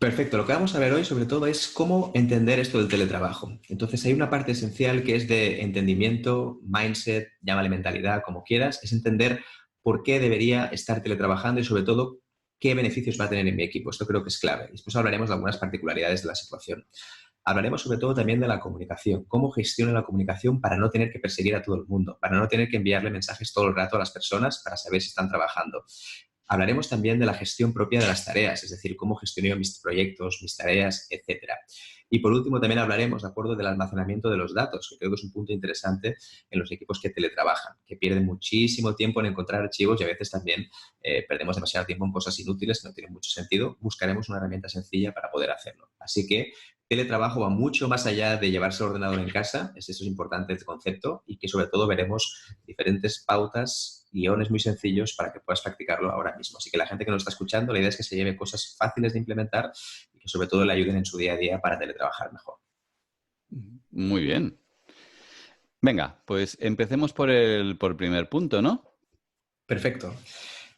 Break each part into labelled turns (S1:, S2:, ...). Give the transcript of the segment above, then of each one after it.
S1: Perfecto, lo que vamos a ver hoy sobre todo es cómo entender esto del teletrabajo. Entonces hay una parte esencial que es de entendimiento, mindset, llámale mentalidad, como quieras, es entender por qué debería estar teletrabajando y sobre todo qué beneficios va a tener en mi equipo. Esto creo que es clave. Después hablaremos de algunas particularidades de la situación. Hablaremos sobre todo también de la comunicación, cómo gestiona la comunicación para no tener que perseguir a todo el mundo, para no tener que enviarle mensajes todo el rato a las personas para saber si están trabajando. Hablaremos también de la gestión propia de las tareas, es decir, cómo gestiono mis proyectos, mis tareas, etcétera. Y por último, también hablaremos, de acuerdo, del almacenamiento de los datos, que creo que es un punto interesante en los equipos que teletrabajan, que pierden muchísimo tiempo en encontrar archivos y a veces también perdemos demasiado tiempo en cosas inútiles que no tienen mucho sentido. Buscaremos una herramienta sencilla para poder hacerlo. Así que teletrabajo va mucho más allá de llevarse el ordenador en casa, eso es importante el concepto, y que sobre todo veremos diferentes pautas, guiones muy sencillos para que puedas practicarlo ahora mismo. Así que la gente que nos está escuchando, la idea es que se lleve cosas fáciles de implementar y que sobre todo le ayuden en su día a día para teletrabajar mejor.
S2: Muy bien. Venga, pues empecemos por el primer punto, ¿no?
S1: Perfecto.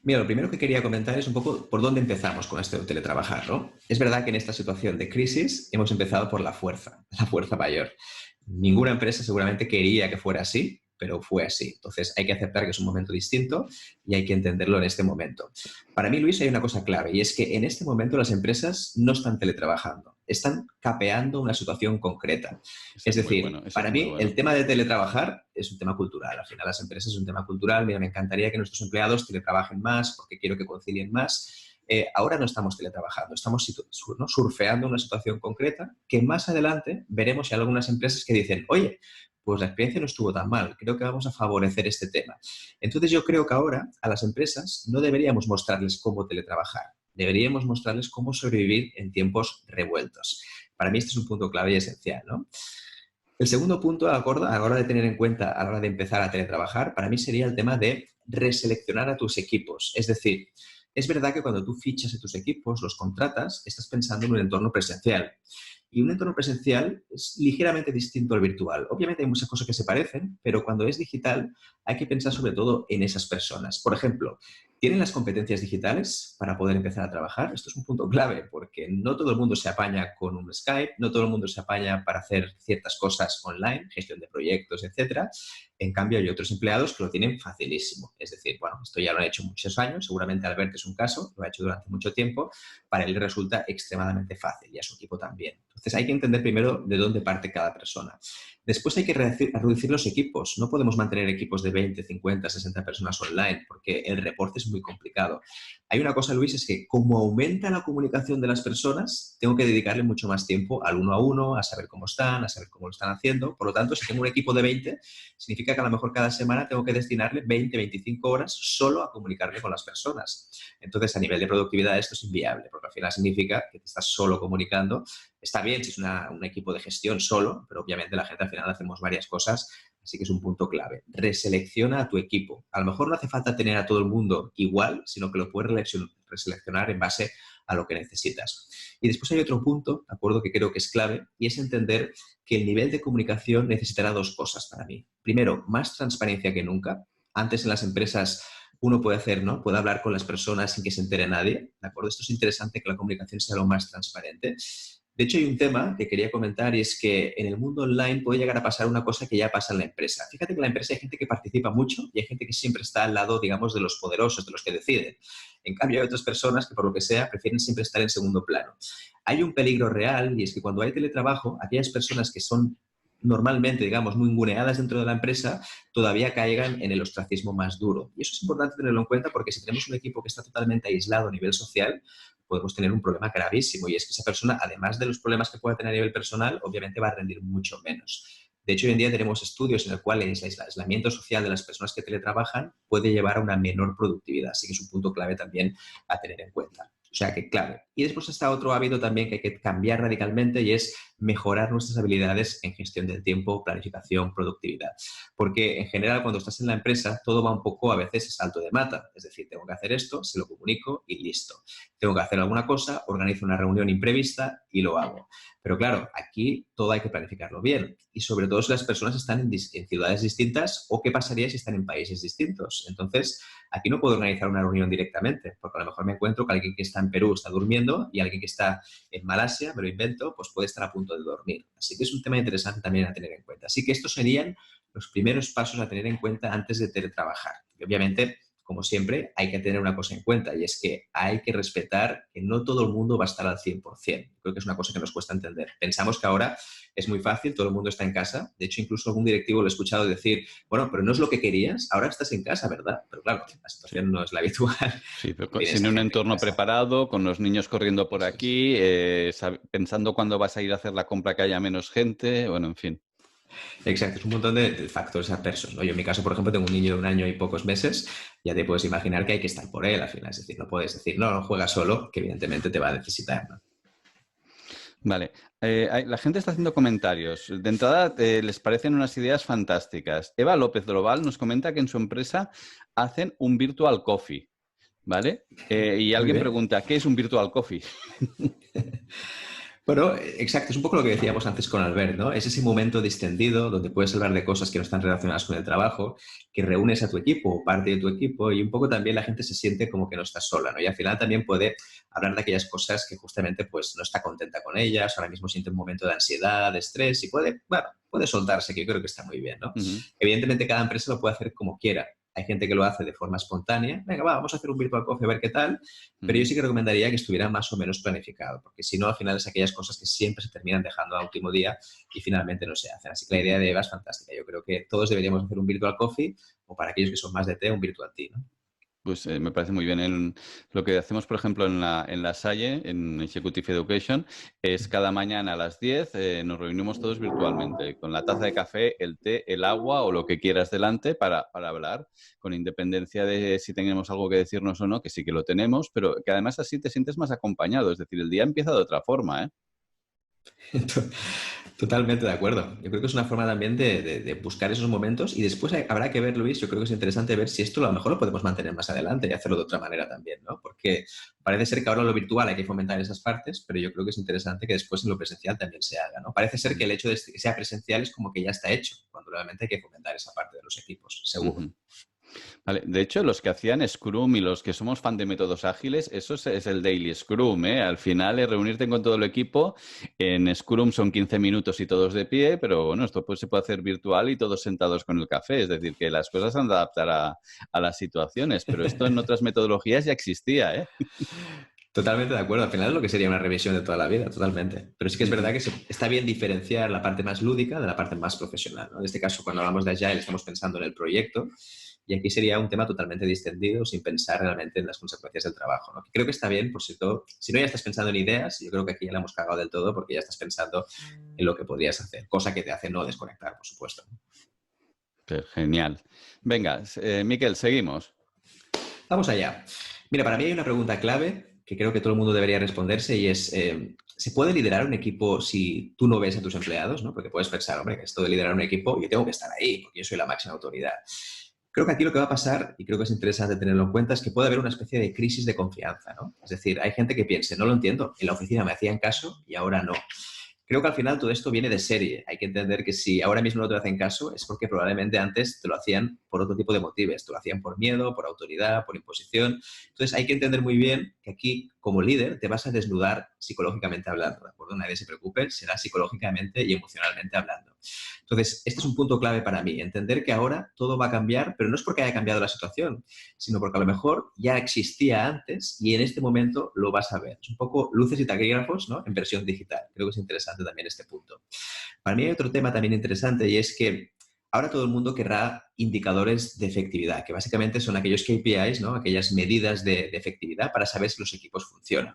S1: Mira, lo primero que quería comentar es un poco por dónde empezamos con esto de teletrabajar, ¿no? Es verdad que en esta situación de crisis hemos empezado por la fuerza mayor. Ninguna empresa seguramente quería que fuera así, pero fue así. Entonces hay que aceptar que es un momento distinto y hay que entenderlo en este momento. Para mí, Luis, hay una cosa clave y es que en este momento las empresas no están teletrabajando, están capeando una situación concreta.
S2: Eso
S1: Es
S2: es muy bueno,
S1: decir,
S2: eso es
S1: para
S2: muy
S1: mí el
S2: bueno.
S1: tema de teletrabajar es un tema cultural. Al final las empresas es un tema cultural. Mira, me encantaría que nuestros empleados teletrabajen más porque quiero que concilien más. Ahora no estamos teletrabajando, estamos ¿no? surfeando una situación concreta que más adelante veremos si hay algunas empresas que dicen, oye, pues la experiencia no estuvo tan mal, creo que vamos a favorecer este tema. Entonces yo creo que ahora a las empresas no deberíamos mostrarles cómo teletrabajar, deberíamos mostrarles cómo sobrevivir en tiempos revueltos. Para mí este es un punto clave y esencial, ¿no? El segundo punto, a la hora de tener en cuenta, a la hora de empezar a teletrabajar, para mí sería el tema de reseleccionar a tus equipos. Es decir, es verdad que cuando tú fichas a tus equipos, los contratas, estás pensando en un entorno presencial. Y un entorno presencial es ligeramente distinto al virtual. Obviamente hay muchas cosas que se parecen, pero cuando es digital hay que pensar sobre todo en esas personas. Por ejemplo, ¿tienen las competencias digitales para poder empezar a trabajar? Esto es un punto clave porque no todo el mundo se apaña con un Skype, no todo el mundo se apaña para hacer ciertas cosas online, gestión de proyectos, etcétera. En cambio, hay otros empleados que lo tienen facilísimo. Es decir, bueno, esto ya lo han hecho muchos años, seguramente Albert es un caso, lo ha hecho durante mucho tiempo, para él resulta extremadamente fácil y a su equipo también. Entonces, hay que entender primero de dónde parte cada persona. Después hay que reducir los equipos. No podemos mantener equipos de 20, 50, 60 personas online porque el reporte es muy complicado. Hay una cosa, Luis, es que como aumenta la comunicación de las personas, tengo que dedicarle mucho más tiempo al uno a uno, a saber cómo están, a saber cómo lo están haciendo. Por lo tanto, si tengo un equipo de 20, significa que a lo mejor cada semana tengo que destinarle 20, 25 horas solo a comunicarme con las personas. Entonces, a nivel de productividad esto es inviable, porque al final significa que te estás solo comunicando. Está bien si es un equipo de gestión solo, pero obviamente la gente al final hacemos varias cosas, así que es un punto clave. Reselecciona a tu equipo. A lo mejor no hace falta tener a todo el mundo igual, sino que lo puedes reseleccionar en base a lo que necesitas. Y después hay otro punto, ¿de acuerdo?, que creo que es clave, y es entender que el nivel de comunicación necesitará dos cosas para mí. Primero, más transparencia que nunca. Antes en las empresas uno puede hacer, ¿no? Puede hablar con las personas sin que se entere nadie, ¿de acuerdo? Esto es interesante, que la comunicación sea lo más transparente. De hecho, hay un tema que quería comentar y es que en el mundo online puede llegar a pasar una cosa que ya pasa en la empresa. Fíjate que en la empresa hay gente que participa mucho y hay gente que siempre está al lado, digamos, de los poderosos, de los que deciden. En cambio, hay otras personas que, por lo que sea, prefieren siempre estar en segundo plano. Hay un peligro real y es que cuando hay teletrabajo, aquellas personas que son normalmente, digamos, muy ninguneadas dentro de la empresa, todavía caigan en el ostracismo más duro. Y eso es importante tenerlo en cuenta porque si tenemos un equipo que está totalmente aislado a nivel social, podemos tener un problema gravísimo y es que esa persona, además de los problemas que pueda tener a nivel personal, obviamente va a rendir mucho menos. De hecho, hoy en día tenemos estudios en el cual el aislamiento social de las personas que teletrabajan puede llevar a una menor productividad, así que es un punto clave también a tener en cuenta. O sea que clave. Y después está otro hábito también que hay que cambiar radicalmente y es mejorar nuestras habilidades en gestión del tiempo, planificación, productividad. Porque en general cuando estás en la empresa todo va un poco a veces a salto de mata. Es decir, tengo que hacer esto, se lo comunico y listo. Tengo que hacer alguna cosa, organizo una reunión imprevista y lo hago. Pero claro, aquí todo hay que planificarlo bien. Y sobre todo si las personas están en ciudades distintas o qué pasaría si están en países distintos. Entonces, aquí no puedo organizar una reunión directamente, porque a lo mejor me encuentro que alguien que está en Perú está durmiendo durmiendo y alguien que está en Malasia, me lo invento, pues puede estar a punto de dormir. Así que es un tema interesante también a tener en cuenta. Así que estos serían los primeros pasos a tener en cuenta antes de teletrabajar. Y obviamente, como siempre, hay que tener una cosa en cuenta y es que hay que respetar que no todo el mundo va a estar al 100%. Creo que es una cosa que nos cuesta entender. Pensamos que ahora es muy fácil, todo el mundo está en casa. De hecho, incluso algún directivo lo he escuchado decir, bueno, pero no es lo que querías, ahora estás en casa, ¿verdad? Pero claro, la situación no es la habitual.
S2: Sí, pero
S1: Tienes
S2: sin
S1: a
S2: un
S1: gente en
S2: entorno
S1: casa.
S2: preparado, con los niños corriendo por
S1: Eso es.
S2: aquí, pensando cuándo vas a ir a hacer la compra que haya menos gente, bueno, en fin.
S1: Exacto, es un montón de factores adversos, ¿no? Yo en mi caso, por ejemplo, tengo un niño de 1 año y pocos meses, ya te puedes imaginar que hay que estar por él al final, es decir, no puedes decir, no, no juega solo, que evidentemente te va a necesitar, ¿no?
S2: Vale, la gente está haciendo comentarios. De entrada, les parecen unas ideas fantásticas. Eva López Global nos comenta que en su empresa hacen un virtual coffee, ¿vale? Y
S1: Muy
S2: alguien
S1: bien.
S2: pregunta, ¿qué es un virtual coffee?
S1: Bueno, exacto, es un poco lo que decíamos antes con Albert, ¿no? Es ese momento distendido donde puedes hablar de cosas que no están relacionadas con el trabajo, que reúnes a tu equipo o parte de tu equipo y un poco también la gente se siente como que no está sola, ¿no? Y al final también puede hablar de aquellas cosas que justamente pues no está contenta con ellas, ahora mismo siente un momento de ansiedad, de estrés y puede, bueno, puede soltarse, que yo creo que está muy bien, ¿no?
S2: Ujú.
S1: Evidentemente cada empresa lo puede hacer como quiera. Hay gente que lo hace de forma espontánea. Venga, va, vamos a hacer un virtual coffee a ver qué tal. Pero yo
S2: Ujú.
S1: sí que recomendaría que estuviera más o menos planificado, porque si no, al final es aquellas cosas que siempre se terminan dejando a último día y finalmente no se hacen. Así que la
S2: Ujú.
S1: idea de Eva es fantástica. Yo creo que todos deberíamos hacer un virtual coffee o para aquellos que son más de té, un virtual tea, ¿no?
S2: Pues me parece muy bien. Lo que hacemos, por ejemplo, en la Salle, en Executive Education, es cada mañana a las 10 nos reunimos todos virtualmente, con la taza de café, el té, el agua o lo que quieras delante para hablar, con independencia de si tenemos algo que decirnos o no, que sí que lo tenemos, pero que además así te sientes más acompañado. Es decir, el día empieza de otra forma, ¿eh?
S1: Totalmente de acuerdo. Yo creo que es una forma también de buscar esos momentos y después habrá que ver, Luis, yo creo que es interesante ver si esto a lo mejor lo podemos mantener más adelante y hacerlo de otra manera también, ¿no? Porque parece ser que ahora en lo virtual hay que fomentar esas partes, pero yo creo que es interesante que después en lo presencial también se haga, ¿no? Parece ser que
S2: Ujú.
S1: el hecho de que sea presencial es como que ya está hecho, cuando realmente hay que fomentar esa parte de los equipos, seguro.
S2: Ujú. Vale, de hecho, los que hacían Scrum y los que somos fan de métodos ágiles, eso es el Daily Scrum, ¿eh? Al final es reunirte con todo el equipo. En Scrum son 15 minutos y todos de pie, pero bueno, esto pues se puede hacer virtual y todos sentados con el café. Es decir, que las cosas se han de adaptar a las situaciones, pero esto en otras metodologías ya existía, ¿eh?
S1: Totalmente de acuerdo. Al final es lo que sería una revisión de toda la vida, totalmente. Pero sí que es verdad
S2: Ujú.
S1: que está bien diferenciar la parte más lúdica de la parte más profesional, ¿no? En este caso, cuando hablamos de Agile, estamos pensando en el proyecto y aquí sería un tema totalmente distendido sin pensar realmente en las consecuencias del trabajo, ¿no? Creo que está bien, por cierto, si no ya estás pensando en ideas, yo creo que aquí ya la hemos cagado del todo porque ya estás pensando en lo que podrías hacer, cosa que te hace no desconectar, por supuesto.
S2: Genial. Venga, Miquel, seguimos.
S1: Vamos allá. Mira, para mí hay una pregunta clave que creo que todo el mundo debería responderse y es, ¿se puede liderar un equipo si tú no ves a tus empleados? ¿No? Porque puedes pensar, hombre, que esto de liderar un equipo, yo tengo que estar ahí porque yo soy la máxima autoridad. Creo que aquí lo que va a pasar, y creo que es interesante tenerlo en cuenta, es que puede haber una especie de crisis de confianza, ¿no? Es decir, hay gente que piense, no lo entiendo, en la oficina me hacían caso y ahora no. Creo que al final todo esto viene de serie. Hay que entender que si ahora mismo no te hacen caso es porque probablemente antes te lo hacían por otro tipo de motivos. Te lo hacían por miedo, por autoridad, por imposición. Entonces hay que entender muy bien que aquí, como líder, te vas a desnudar psicológicamente hablando, ¿de acuerdo? Nadie se preocupe, será psicológicamente y emocionalmente hablando. Entonces, este es un punto clave para mí, entender que ahora todo va a cambiar, pero no es porque haya cambiado la situación, sino porque a lo mejor ya existía antes y en este momento lo vas a ver. Es un poco luces y taquígrafos, ¿no? En versión digital. Creo que es interesante también este punto. Para mí hay otro tema también interesante y es que ahora todo el mundo querrá indicadores de efectividad, que básicamente son aquellos KPIs, ¿no? Aquellas medidas de efectividad para saber si los equipos funcionan.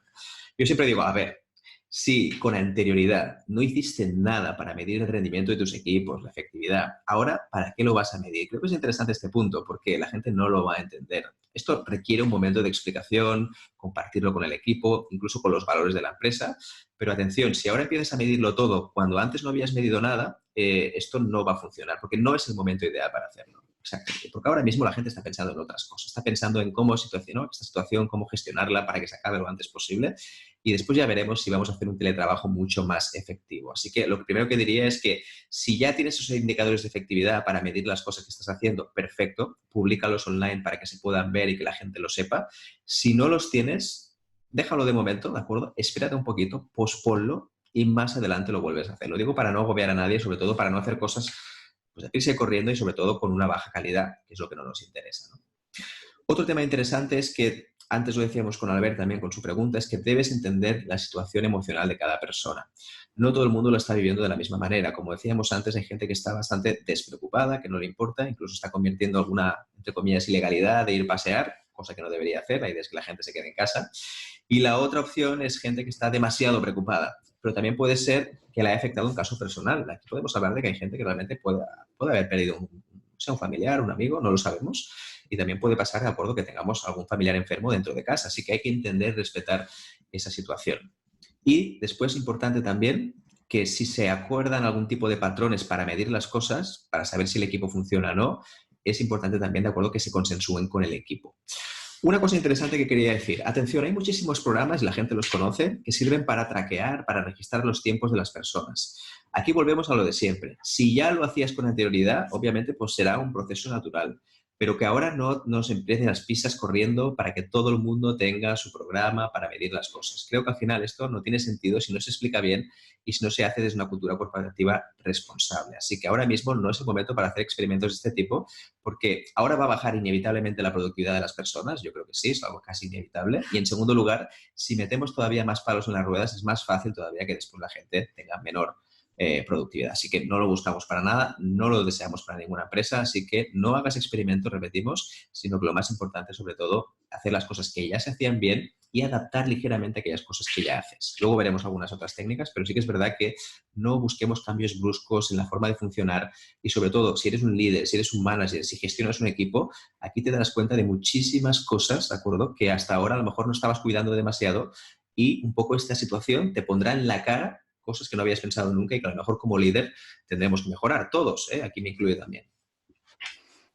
S1: Yo siempre digo, a ver, si con anterioridad no hiciste nada para medir el rendimiento de tus equipos, la efectividad, ahora, ¿para qué lo vas a medir? Creo que es interesante este punto porque la gente no lo va a entender. Esto requiere un momento de explicación, compartirlo con el equipo, incluso con los valores de la empresa. Pero atención, si ahora empiezas a medirlo todo cuando antes no habías medido nada, esto no va a funcionar porque no es el momento ideal para hacerlo. Exactamente, porque ahora mismo la gente está pensando en otras cosas, está pensando en cómo situacionar esta situación, cómo gestionarla para que se acabe lo antes posible y después ya veremos si vamos a hacer un teletrabajo mucho más efectivo. Así que lo primero que diría es que si ya tienes esos indicadores de efectividad para medir las cosas que estás haciendo, perfecto, públicalos online para que se puedan ver y que la gente lo sepa. Si no los tienes, déjalo de momento, ¿de acuerdo? Espérate un poquito, posponlo y más adelante lo vuelves a hacer. Lo digo para no agobiar a nadie, sobre todo para no hacer cosas, pues, irse corriendo y sobre todo con una baja calidad, que es lo que no nos interesa, ¿no? Otro tema interesante es que, antes lo decíamos con Albert también con su pregunta, es que debes entender la situación emocional de cada persona. No todo el mundo lo está viviendo de la misma manera. Como decíamos antes, hay gente que está bastante despreocupada, que no le importa, incluso está convirtiendo alguna, entre comillas, ilegalidad de ir a pasear, cosa que no debería hacer. La idea es que la gente se quede en casa. Y la otra opción es gente que está demasiado preocupada. Pero también puede ser que le haya afectado un caso personal. Aquí podemos hablar de que hay gente que realmente puede haber perdido un familiar, un amigo, no lo sabemos. Y también puede pasar, de acuerdo, que tengamos algún familiar enfermo dentro de casa. Así que hay que entender, respetar esa situación. Y después, importante también, que si se acuerdan algún tipo de patrones para medir las cosas, para saber si el equipo funciona o no, es importante también, de acuerdo, que se consensúen con el equipo. Una cosa interesante que quería decir. Atención, hay muchísimos programas, y la gente los conoce, que sirven para traquear, para registrar los tiempos de las personas. Aquí volvemos a lo de siempre. Si ya lo hacías con anterioridad, obviamente pues será un proceso natural, pero que ahora no nos empiecen las pistas corriendo para que todo el mundo tenga su programa para medir las cosas. Creo que al final esto no tiene sentido si no se explica bien y si no se hace desde una cultura corporativa responsable. Así que ahora mismo no es el momento para hacer experimentos de este tipo, porque ahora va a bajar inevitablemente la productividad de las personas. Yo creo que sí, es algo casi inevitable. Y en segundo lugar, si metemos todavía más palos en las ruedas, es más fácil todavía que después la gente tenga menor productividad. Así que no lo buscamos para nada, no lo deseamos para ninguna empresa, así que no hagas experimentos, repetimos, sino que lo más importante, sobre todo, hacer las cosas que ya se hacían bien y adaptar ligeramente aquellas cosas que ya haces. Luego veremos algunas otras técnicas, pero sí que es verdad que no busquemos cambios bruscos en la forma de funcionar y, sobre todo, si eres un líder, si eres un manager, si gestionas un equipo, aquí te darás cuenta de muchísimas cosas, ¿de acuerdo?, que hasta ahora a lo mejor no estabas cuidando demasiado, y un poco esta situación te pondrá en la cara cosas que no habías pensado nunca y que a lo mejor como líder tendremos que mejorar todos, ¿eh? Aquí me incluye también.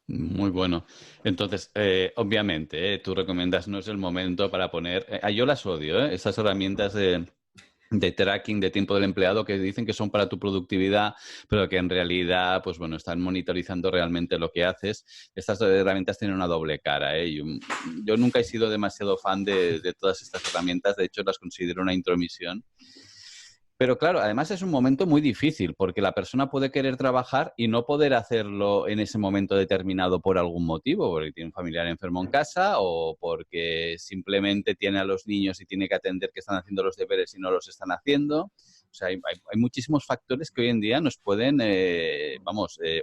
S2: Muy bueno. Entonces, obviamente, tú recomiendas, no es el momento para poner... yo las odio, esas herramientas de tracking de tiempo del empleado que dicen que son para tu productividad, pero que en realidad, pues bueno, están monitorizando realmente lo que haces. Estas herramientas tienen una doble cara, ¿eh? Yo nunca he sido demasiado fan de todas estas herramientas, de hecho las considero una intromisión. Pero claro, además es un momento muy difícil porque la persona puede querer trabajar y no poder hacerlo en ese momento determinado por algún motivo, porque tiene un familiar enfermo en casa o porque simplemente tiene a los niños y tiene que atender que están haciendo los deberes y no los están haciendo. O sea, hay muchísimos factores que hoy en día nos pueden,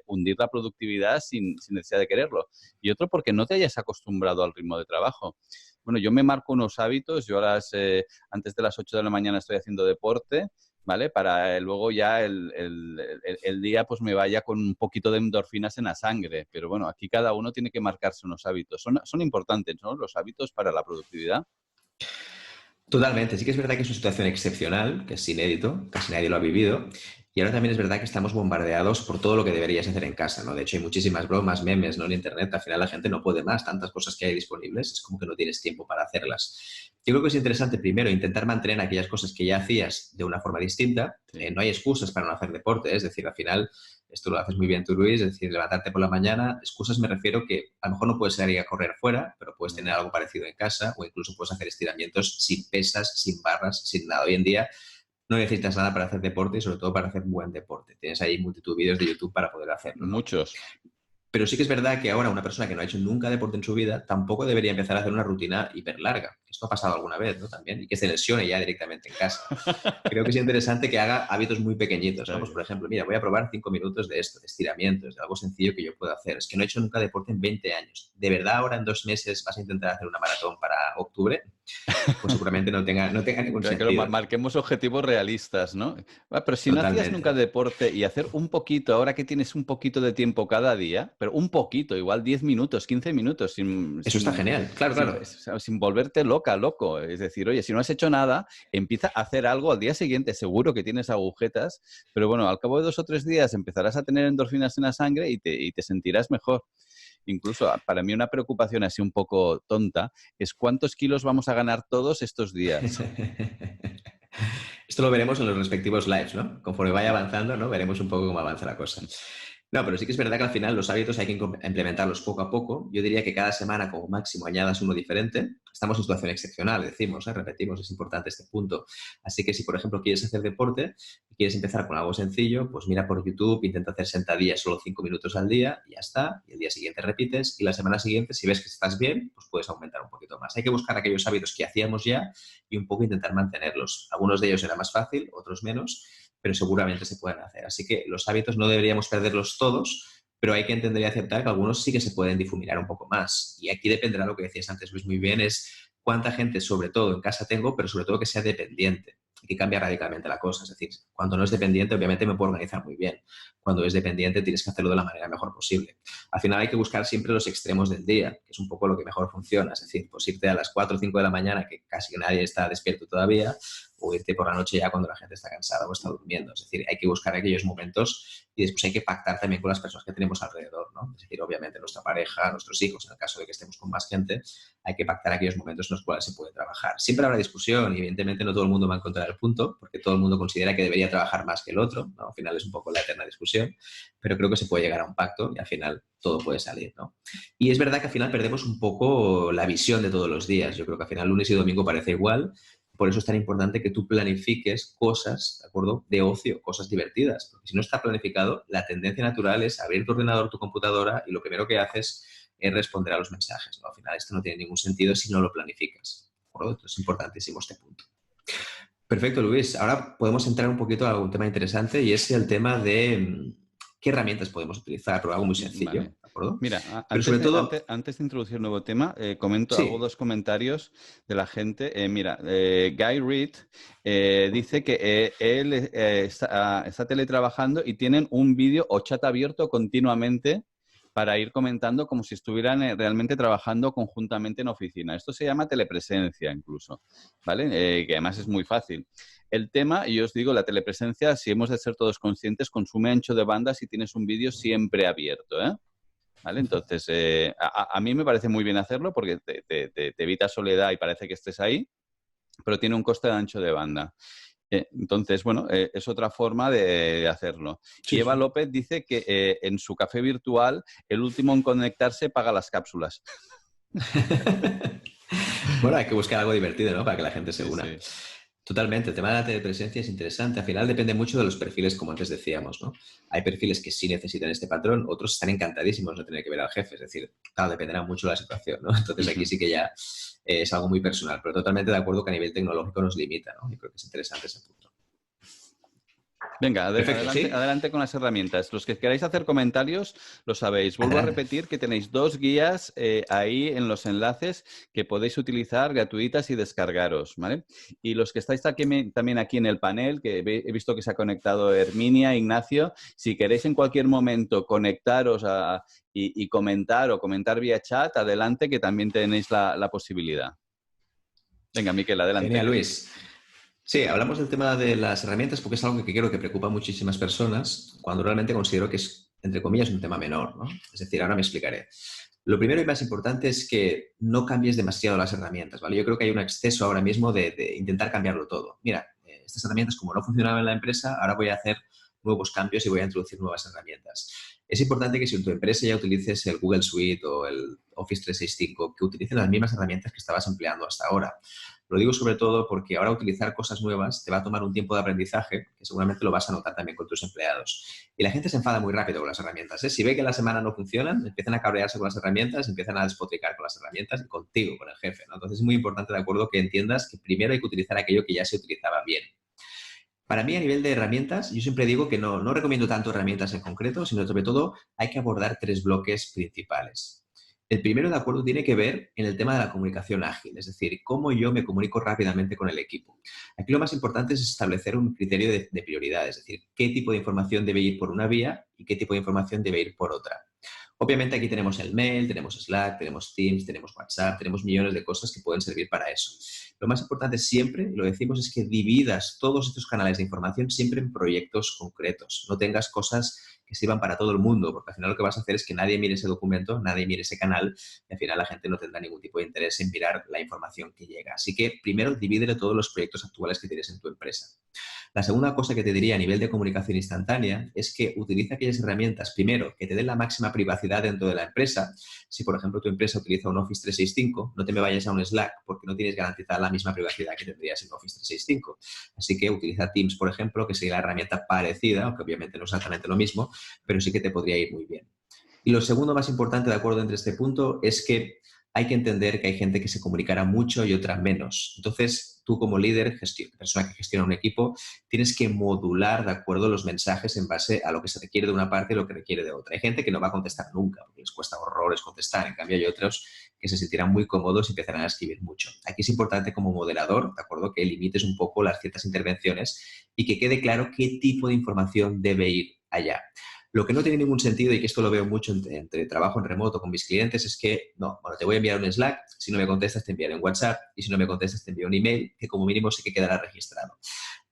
S2: hundir la productividad sin necesidad de quererlo. Y otro porque no te hayas acostumbrado al ritmo de trabajo. Bueno, yo me marco unos hábitos. Yo antes de las 8 de la mañana estoy haciendo deporte, ¿vale? Para luego ya el día pues me vaya con un poquito de endorfinas en la sangre. Pero bueno, aquí cada uno tiene que marcarse unos hábitos. Son importantes, ¿no?, los hábitos para la productividad.
S1: Totalmente. Sí que es verdad que es una situación excepcional, que es inédito, casi nadie lo ha vivido. Y ahora también es verdad que estamos bombardeados por todo lo que deberías hacer en casa, ¿no? De hecho, hay muchísimas bromas, memes, ¿no?, en Internet. Al final la gente no puede más, tantas cosas que hay disponibles, es como que no tienes tiempo para hacerlas. Yo creo que es interesante, primero, intentar mantener aquellas cosas que ya hacías de una forma distinta.
S2: Sí.
S1: No hay excusas para no hacer deporte, es decir, al final, esto lo haces muy bien tú, Luis, es decir, levantarte por la mañana. Excusas me refiero que a lo mejor no puedes salir a correr fuera, pero puedes tener algo parecido en casa, o incluso puedes hacer estiramientos sin pesas, sin barras, sin nada. Hoy en día no necesitas nada para hacer deporte y sobre todo para hacer buen deporte. Tienes ahí multitud de vídeos de YouTube para poder hacerlo, ¿no?
S2: Muchos.
S1: Pero sí que es verdad que ahora una persona que no ha hecho nunca deporte en su vida tampoco debería empezar a hacer una rutina hiper larga. Esto ha pasado alguna vez, ¿no?, también, y que se lesione ya directamente en casa. Creo que es interesante que haga hábitos muy pequeñitos, ¿no? Pues, por ejemplo, mira, voy a probar 5 minutos de esto, de estiramientos, de algo sencillo que yo pueda hacer. Es que no he hecho nunca deporte en 20 años. ¿De verdad ahora en 2 meses vas a intentar hacer una maratón para octubre? Pues seguramente no tenga ningún
S2: Pero que
S1: sentido.
S2: marquemos objetivos realistas, ¿no? Pero si no hacías
S1: Totalmente.
S2: nunca deporte y hacer un poquito, ahora que tienes un poquito de tiempo cada día, pero un poquito, igual 10 minutos, 15 minutos,
S1: Eso está genial, claro.
S2: sin volverte loco. Es decir, oye, si no has hecho nada, empieza a hacer algo al día siguiente. Seguro que tienes agujetas, pero bueno, al cabo de 2 o 3 días empezarás a tener endorfinas en la sangre y te sentirás mejor. Incluso para mí una preocupación así un poco tonta es cuántos kilos vamos a ganar todos estos días.
S1: Esto lo veremos en los respectivos lives, ¿no? Conforme vaya avanzando, ¿no?, veremos un poco cómo avanza la cosa. No, pero sí que es verdad que al final los hábitos hay que implementarlos poco a poco. Yo diría que cada semana como máximo añadas uno diferente. Estamos en situación excepcional, decimos, ¿eh? Repetimos, es importante este punto. Así que si, por ejemplo, quieres hacer deporte y quieres empezar con algo sencillo, pues mira por YouTube, intenta hacer sentadillas solo 5 minutos al día y ya está. Y el día siguiente repites y la semana siguiente, si ves que estás bien, pues puedes aumentar un poquito más. Hay que buscar aquellos hábitos que hacíamos ya y un poco intentar mantenerlos. Algunos de ellos era más fácil, otros menos, pero seguramente se pueden hacer. Así que los hábitos no deberíamos perderlos todos, pero hay que entender y aceptar que algunos sí que se pueden difuminar un poco más. Y aquí dependerá lo que decías antes, Luis, muy bien, es cuánta gente, sobre todo en casa tengo, pero sobre todo que sea dependiente. Aquí cambia radicalmente la cosa. Es decir, cuando no es dependiente, obviamente me puedo organizar muy bien. Cuando es dependiente, tienes que hacerlo de la manera mejor posible. Al final hay que buscar siempre los extremos del día, que es un poco lo que mejor funciona. Es decir, pues irte a las 4 o 5 de la mañana, que casi nadie está despierto todavía, o irte por la noche ya cuando la gente está cansada o está durmiendo. Es decir, hay que buscar aquellos momentos y después hay que pactar también con las personas que tenemos alrededor, ¿no? Es decir, obviamente nuestra pareja, nuestros hijos, en el caso de que estemos con más gente, hay que pactar aquellos momentos en los cuales se puede trabajar. Siempre habrá discusión y evidentemente no todo el mundo va a encontrar el punto, porque todo el mundo considera que debería trabajar más que el otro, ¿no? Al final es un poco la eterna discusión, pero creo que se puede llegar a un pacto y al final todo puede salir, ¿no? Y es verdad que al final perdemos un poco la visión de todos los días. Yo creo que al final lunes y domingo parece igual. Por eso es tan importante que tú planifiques cosas, ¿de acuerdo? De ocio, cosas divertidas. Porque si no está planificado, la tendencia natural es abrir tu ordenador, tu computadora y lo primero que haces es responder a los mensajes, ¿no? Al final esto no tiene ningún sentido si no lo planificas, ¿de acuerdo? Entonces es importantísimo este punto. Perfecto, Luis. Ahora podemos entrar un poquito a un tema interesante y es el tema de qué herramientas podemos utilizar, pero algo muy sencillo,
S2: Vale.
S1: ¿de acuerdo?
S2: Mira,
S1: Pero sobre todo,
S2: antes de introducir un nuevo tema, hago
S1: sí.
S2: dos comentarios de la gente. Mira, Guy Reed dice que él está teletrabajando y tienen un vídeo o chat abierto continuamente para ir comentando como si estuvieran realmente trabajando conjuntamente en oficina. Esto se llama telepresencia incluso, ¿vale? Que además es muy fácil. El tema, y yo os digo, la telepresencia, si hemos de ser todos conscientes, consume ancho de banda si tienes un vídeo siempre abierto, ¿eh? ¿Vale? Entonces, a mí me parece muy bien hacerlo porque te evita soledad y parece que estés ahí, pero tiene un coste de ancho de banda. Entonces, bueno, es otra forma de hacerlo. Y
S1: Sí,
S2: Eva
S1: sí.
S2: López dice que en su café virtual, el último en conectarse paga las cápsulas.
S1: Bueno, hay que buscar algo divertido, ¿no? Para que la gente se
S2: Sí,
S1: una.
S2: sí.
S1: Totalmente, el tema de la telepresencia es interesante. Al final depende mucho de los perfiles, como antes decíamos, ¿no? Hay perfiles que sí necesitan este patrón, otros están encantadísimos de tener que ver al jefe. Es decir, claro, dependerá mucho de la situación, ¿no? Entonces aquí
S2: Ujú.
S1: sí que ya es algo muy personal, pero totalmente de acuerdo que a nivel tecnológico nos limita, ¿no? Y creo que es interesante ese punto.
S2: Venga,
S1: Perfecto,
S2: adelante,
S1: ¿sí?
S2: adelante con las herramientas. Los que queráis hacer comentarios, lo sabéis. Vuelvo a
S1: Adelante.
S2: repetir que tenéis dos guías ahí en los enlaces que podéis utilizar gratuitas y descargaros, ¿vale? Y los que estáis aquí, también aquí en el panel, que he visto que se ha conectado Herminia, Ignacio, si queréis en cualquier momento conectaros y comentar o comentar vía chat, adelante que también tenéis la posibilidad. Venga, Miquel,
S1: Genial,
S2: adelante.
S1: Luis. Sí, hablamos del tema de las herramientas porque es algo que creo que preocupa a muchísimas personas cuando realmente considero que es, entre comillas, un tema menor, ¿no? Es decir, ahora me explicaré. Lo primero y más importante es que no cambies demasiado las herramientas, ¿vale? Yo creo que hay un exceso ahora mismo de intentar cambiarlo todo. Mira, estas herramientas como no funcionaban en la empresa, ahora voy a hacer nuevos cambios y voy a introducir nuevas herramientas. Es importante que si en tu empresa ya utilices el Google Suite o el Office 365, que utilicen las mismas herramientas que estabas empleando hasta ahora. Lo digo sobre todo porque ahora utilizar cosas nuevas te va a tomar un tiempo de aprendizaje que seguramente lo vas a notar también con tus empleados. Y la gente se enfada muy rápido con las herramientas, ¿eh? Si ve que la semana no funcionan, empiezan a cabrearse con las herramientas, empiezan a despotricar con las herramientas y contigo, con el jefe, ¿no? Entonces es muy importante, de acuerdo, que entiendas que primero hay que utilizar aquello que ya se utilizaba bien. Para mí, a nivel de herramientas, yo siempre digo que no recomiendo tanto herramientas en concreto, sino sobre todo hay que abordar tres bloques principales. El primero, de acuerdo, tiene que ver en el tema de la comunicación ágil, es decir, cómo yo me comunico rápidamente con el equipo. Aquí lo más importante es establecer un criterio de prioridad, es decir, qué tipo de información debe ir por una vía y qué tipo de información debe ir por otra. Obviamente aquí tenemos el mail, tenemos Slack, tenemos Teams, tenemos WhatsApp, tenemos millones de cosas que pueden servir para eso. Lo más importante siempre, y lo decimos, es que dividas todos estos canales de información siempre en proyectos concretos. No tengas cosas que sirvan para todo el mundo, porque al final lo que vas a hacer es que nadie mire ese documento, nadie mire ese canal, y al final la gente no tendrá ningún tipo de interés en mirar la información que llega. Así que primero divídele todos los proyectos actuales que tienes en tu empresa. La segunda cosa que te diría a nivel de comunicación instantánea es que utiliza aquellas herramientas, primero, que te den la máxima privacidad dentro de la empresa. Si, por ejemplo, tu empresa utiliza un Office 365, no te me vayas a un Slack porque no tienes garantizada la misma privacidad que tendrías en Office 365. Así que utiliza Teams, por ejemplo, que sería la herramienta parecida, aunque obviamente no es exactamente lo mismo, pero sí que te podría ir muy bien. Y lo segundo más importante, de acuerdo, entre este punto, es que hay que entender que hay gente que se comunicará mucho y otra menos. Entonces, tú como líder, persona que gestiona un equipo, tienes que modular, de acuerdo, los mensajes en base a lo que se requiere de una parte y lo que requiere de otra. Hay gente que no va a contestar nunca, porque les cuesta horrores contestar. En cambio, hay otros que se sentirán muy cómodos y empezarán a escribir mucho. Aquí es importante como moderador, de acuerdo, que limites un poco las ciertas intervenciones y que quede claro qué tipo de información debe ir allá. Lo que no tiene ningún sentido, y que esto lo veo mucho entre trabajo en remoto con mis clientes, es que, no, bueno, te voy a enviar un Slack, si no me contestas te enviaré un WhatsApp y si no me contestas te envío un email, que como mínimo sí que quedará registrado.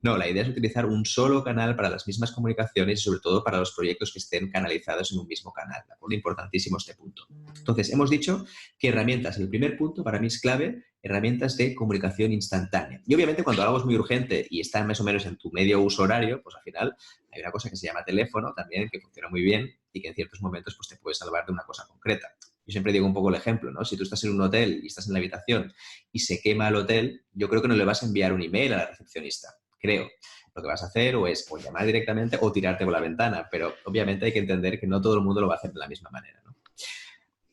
S1: No, la idea es utilizar un solo canal para las mismas comunicaciones y sobre todo para los proyectos que estén canalizados en un mismo canal. ¿De acuerdo? Importantísimo este punto. Entonces, hemos dicho que herramientas, el primer punto para mí es clave, herramientas de comunicación instantánea. Y obviamente cuando algo es muy urgente y está más o menos en tu medio uso horario, pues al final hay una cosa que se llama teléfono también, que funciona muy bien y que en ciertos momentos pues, te puede salvar de una cosa concreta. Yo siempre digo un poco el ejemplo, ¿no? Si tú estás en un hotel y estás en la habitación y se quema el hotel, yo creo que no le vas a enviar un email a la recepcionista, creo. Lo que vas a hacer o es o llamar directamente o tirarte por la ventana, pero obviamente hay que entender que no todo el mundo lo va a hacer de la misma manera, ¿no?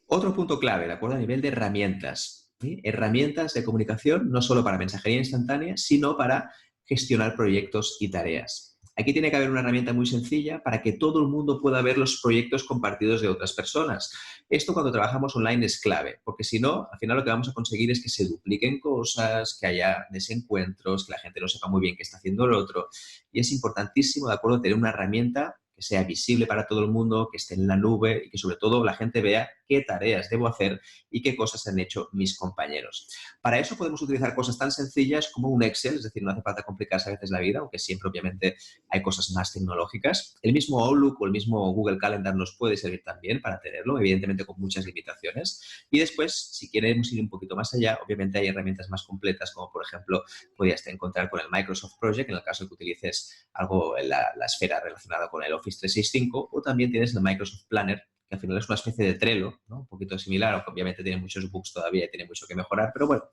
S1: Otro punto clave, ¿de acuerdo? A nivel de herramientas. ¿Sí? Herramientas de comunicación no solo para mensajería instantánea, sino para gestionar proyectos y tareas. Aquí tiene que haber una herramienta muy sencilla para que todo el mundo pueda ver los proyectos compartidos de otras personas. Esto cuando trabajamos online es clave, porque si no, al final lo que vamos a conseguir es que se dupliquen cosas, que haya desencuentros, que la gente no sepa muy bien qué está haciendo el otro. Y es importantísimo, ¿de acuerdo?, tener una herramienta que sea visible para todo el mundo, que esté en la nube y que sobre todo la gente vea qué tareas debo hacer y qué cosas han hecho mis compañeros. Para eso podemos utilizar cosas tan sencillas como un Excel, es decir, no hace falta complicarse a veces la vida, aunque siempre obviamente hay cosas más tecnológicas. El mismo Outlook o el mismo Google Calendar nos puede servir también para tenerlo, evidentemente con muchas limitaciones. Y después, si queremos ir un poquito más allá, obviamente hay herramientas más completas, como por ejemplo podrías encontrar con el Microsoft Project, en el caso de que utilices algo en la esfera relacionada con el Office 365, o también tienes el Microsoft Planner, que al final es una especie de Trello, ¿no? Un poquito similar, aunque obviamente tiene muchos bugs todavía y tiene mucho que mejorar, pero bueno,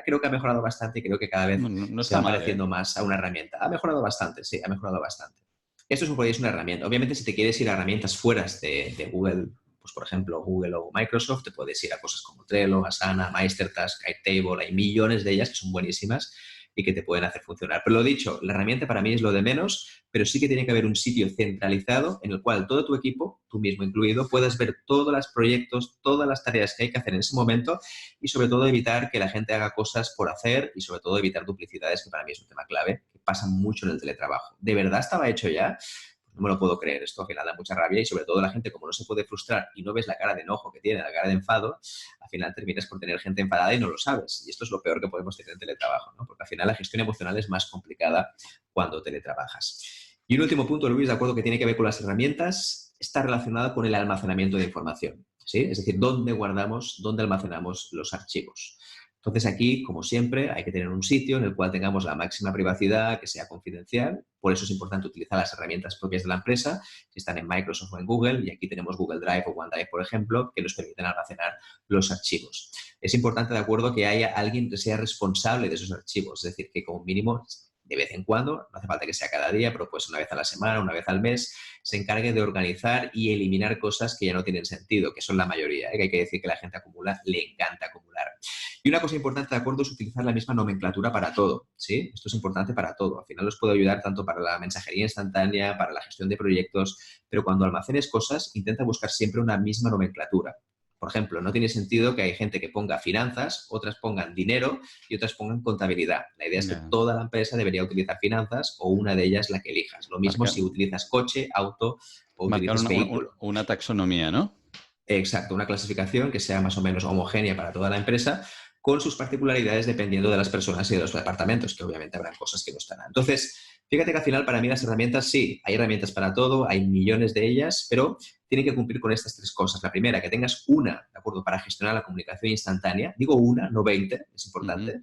S1: creo que ha mejorado bastante y creo que cada vez
S2: No
S1: se
S2: está
S1: va
S2: mal, ¿eh?
S1: pareciendo más a una herramienta. Ha mejorado bastante, sí, ha mejorado bastante. Esto es una herramienta. Obviamente, si te quieres ir a herramientas fuera de Google, pues por ejemplo, Google o Microsoft, te puedes ir a cosas como Trello, Asana, Mastertask, Airtable, hay millones de ellas que son buenísimas y que te pueden hacer funcionar. Pero lo dicho, la herramienta para mí es lo de menos, pero sí que tiene que haber un sitio centralizado en el cual todo tu equipo, tú mismo incluido, puedas ver todos los proyectos, todas las tareas que hay que hacer en ese momento y sobre todo evitar que la gente haga cosas por hacer y sobre todo evitar duplicidades, que para mí es un tema clave, que pasa mucho en el teletrabajo. ¿De verdad estaba hecho ya? No me lo puedo creer, esto al final da mucha rabia y sobre todo la gente, como no se puede frustrar y no ves la cara de enojo que tiene, la cara de enfado, al final terminas por tener gente enfadada y no lo sabes. Y esto es lo peor que podemos tener en teletrabajo, ¿no? Porque al final la gestión emocional es más complicada cuando teletrabajas. Y un último punto, Luis, de acuerdo, que tiene que ver con las herramientas, está relacionado con el almacenamiento de información, ¿sí? Es decir, dónde guardamos, dónde almacenamos los archivos. Entonces aquí, como siempre, hay que tener un sitio en el cual tengamos la máxima privacidad, que sea confidencial. Por eso es importante utilizar las herramientas propias de la empresa, si están en Microsoft o en Google, y aquí tenemos Google Drive o OneDrive, por ejemplo, que nos permiten almacenar los archivos. Es importante, de acuerdo, que haya alguien que sea responsable de esos archivos, es decir, que como mínimo, de vez en cuando, no hace falta que sea cada día, pero pues una vez a la semana, una vez al mes, se encargue de organizar y eliminar cosas que ya no tienen sentido, que son la mayoría, ¿eh? Que hay que decir que la gente acumula, le encanta acumular. Y una cosa importante, de acuerdo, es utilizar la misma nomenclatura para todo, ¿sí? Esto es importante para todo. Al final os puede ayudar tanto para la mensajería instantánea, para la gestión de proyectos, pero cuando almacenes cosas, intenta buscar siempre una misma nomenclatura. Por ejemplo, no tiene sentido que hay gente que ponga finanzas, otras pongan dinero y otras pongan contabilidad. La idea es que toda la empresa debería utilizar finanzas o una de ellas la que elijas. Lo mismo si utilizas coche, auto o utilizas vehículo.
S2: Una taxonomía, ¿no?
S1: Exacto, una clasificación que sea más o menos homogénea para toda la empresa, con sus particularidades dependiendo de las personas y de los departamentos, que obviamente habrán cosas que no estarán. Entonces, fíjate que al final para mí las herramientas, sí, hay herramientas para todo, hay millones de ellas, pero tienen que cumplir con estas tres cosas. La primera, que tengas una, ¿de acuerdo?, para gestionar la comunicación instantánea. Digo una, no 20, es importante.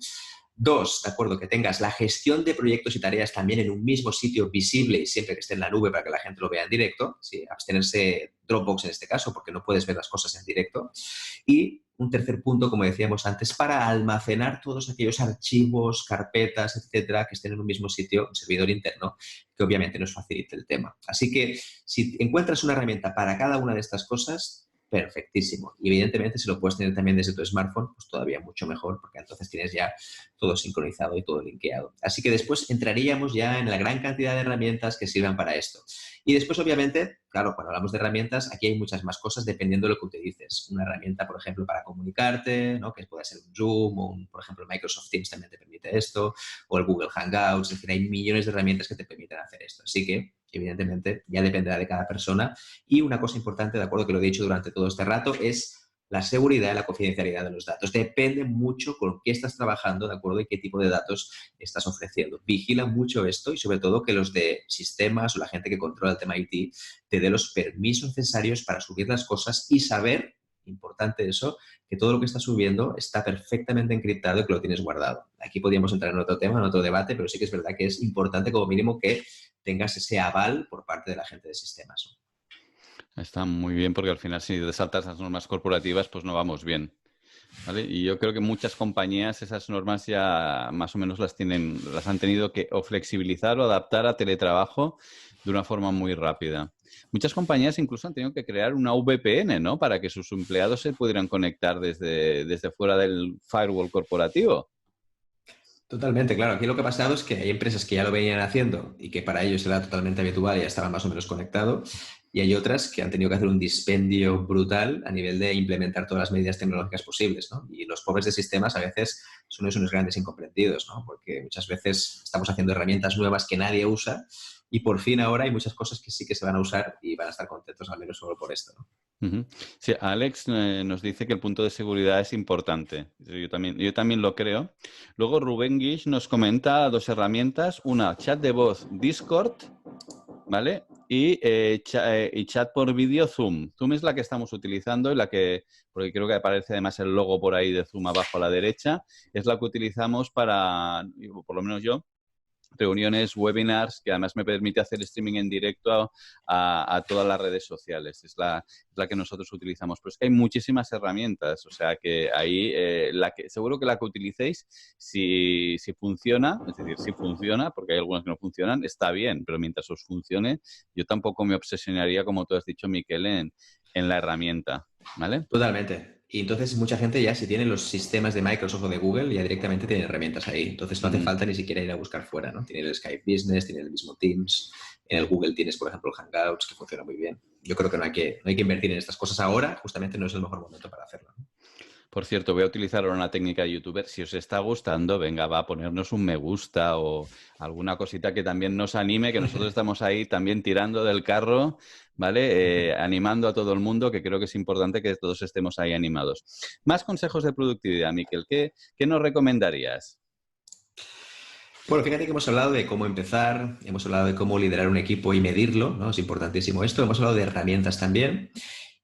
S1: Dos, de acuerdo, que tengas la gestión de proyectos y tareas también en un mismo sitio visible y siempre que esté en la nube para que la gente lo vea en directo. ¿Sí? Abstenerse Dropbox en este caso porque no puedes ver las cosas en directo. Y un tercer punto, como decíamos antes, para almacenar todos aquellos archivos, carpetas, etcétera, que estén en un mismo sitio, un servidor interno, que obviamente nos facilite el tema. Así que si encuentras una herramienta para cada una de estas cosas, perfectísimo. Y evidentemente, si lo puedes tener también desde tu smartphone, pues todavía mucho mejor, porque entonces tienes ya todo sincronizado y todo linkeado. Así que después entraríamos ya en la gran cantidad de herramientas que sirvan para esto. Y después, obviamente, claro, cuando hablamos de herramientas, aquí hay muchas más cosas dependiendo de lo que utilices. Una herramienta, por ejemplo, para comunicarte, ¿no? Que puede ser un Zoom o, por ejemplo, Microsoft Teams también te permite esto, o el Google Hangouts. Es decir, hay millones de herramientas que te permiten hacer esto. Así que, evidentemente, ya dependerá de cada persona. Y una cosa importante, de acuerdo, que lo he dicho durante todo este rato, es la seguridad y la confidencialidad de los datos. Depende mucho con qué estás trabajando, ¿de acuerdo? Y qué tipo de datos estás ofreciendo. Vigila mucho esto y sobre todo que los de sistemas o la gente que controla el tema IT te dé los permisos necesarios para subir las cosas y saber, importante eso, que todo lo que estás subiendo está perfectamente encriptado y que lo tienes guardado. Aquí podríamos entrar en otro tema, en otro debate, pero sí que es verdad que es importante como mínimo que tengas ese aval por parte de la gente de sistemas, ¿no?
S2: Está muy bien porque al final si te saltas las normas corporativas, pues no vamos bien. ¿Vale? Y yo creo que muchas compañías esas normas ya más o menos las han tenido que o flexibilizar o adaptar a teletrabajo de una forma muy rápida. Muchas compañías incluso han tenido que crear una VPN, ¿no? Para que sus empleados se pudieran conectar desde fuera del firewall corporativo.
S1: Totalmente, claro. Aquí lo que ha pasado es que hay empresas que ya lo venían haciendo y que para ellos era totalmente habitual y ya estaban más o menos conectados. Y hay otras que han tenido que hacer un dispendio brutal a nivel de implementar todas las medidas tecnológicas posibles, ¿no? Y los pobres de sistemas a veces son unos grandes incomprendidos, ¿no? Porque muchas veces estamos haciendo herramientas nuevas que nadie usa y por fin ahora hay muchas cosas que sí que se van a usar y van a estar contentos al menos solo por esto, ¿no?
S2: Ujú. Sí, Alex nos dice que el punto de seguridad es importante. Yo también lo creo. Luego Rubén Guix nos comenta dos herramientas. Una, chat de voz Discord, ¿vale? Y chat por vídeo Zoom. Zoom es la que estamos utilizando y porque creo que aparece además el logo por ahí de Zoom abajo a la derecha, es la que utilizamos para, por lo menos yo, reuniones, webinars, que además me permite hacer streaming en directo a todas las redes sociales. Es la que nosotros utilizamos. Pero es que hay muchísimas herramientas. O sea que ahí, seguro que la que utilicéis, si funciona, es decir, si funciona, porque hay algunas que no funcionan, está bien. Pero mientras os funcione, yo tampoco me obsesionaría, como tú has dicho, Miquel, en la herramienta. ¿Vale?
S1: Totalmente. Y entonces mucha gente ya si tiene los sistemas de Microsoft o de Google ya directamente tiene herramientas ahí. Entonces no hace falta ni siquiera ir a buscar fuera, ¿no? Tiene el Skype Business, tiene el mismo Teams. En el Google tienes, por ejemplo, el Hangouts, que funciona muy bien. Yo creo que no hay que invertir en estas cosas ahora. Justamente no es el mejor momento para hacerlo, ¿no?
S2: Por cierto, voy a utilizar ahora una técnica de youtuber. Si os está gustando, venga, va a ponernos un me gusta o alguna cosita que también nos anime, que nosotros estamos ahí también tirando del carro, ¿vale? Animando a todo el mundo, que creo que es importante que todos estemos ahí animados. Más consejos de productividad, Miquel. ¿Qué nos recomendarías?
S1: Bueno, fíjate que hemos hablado de cómo empezar, hemos hablado de cómo liderar un equipo y medirlo, ¿no? Es importantísimo esto. Hemos hablado de herramientas también.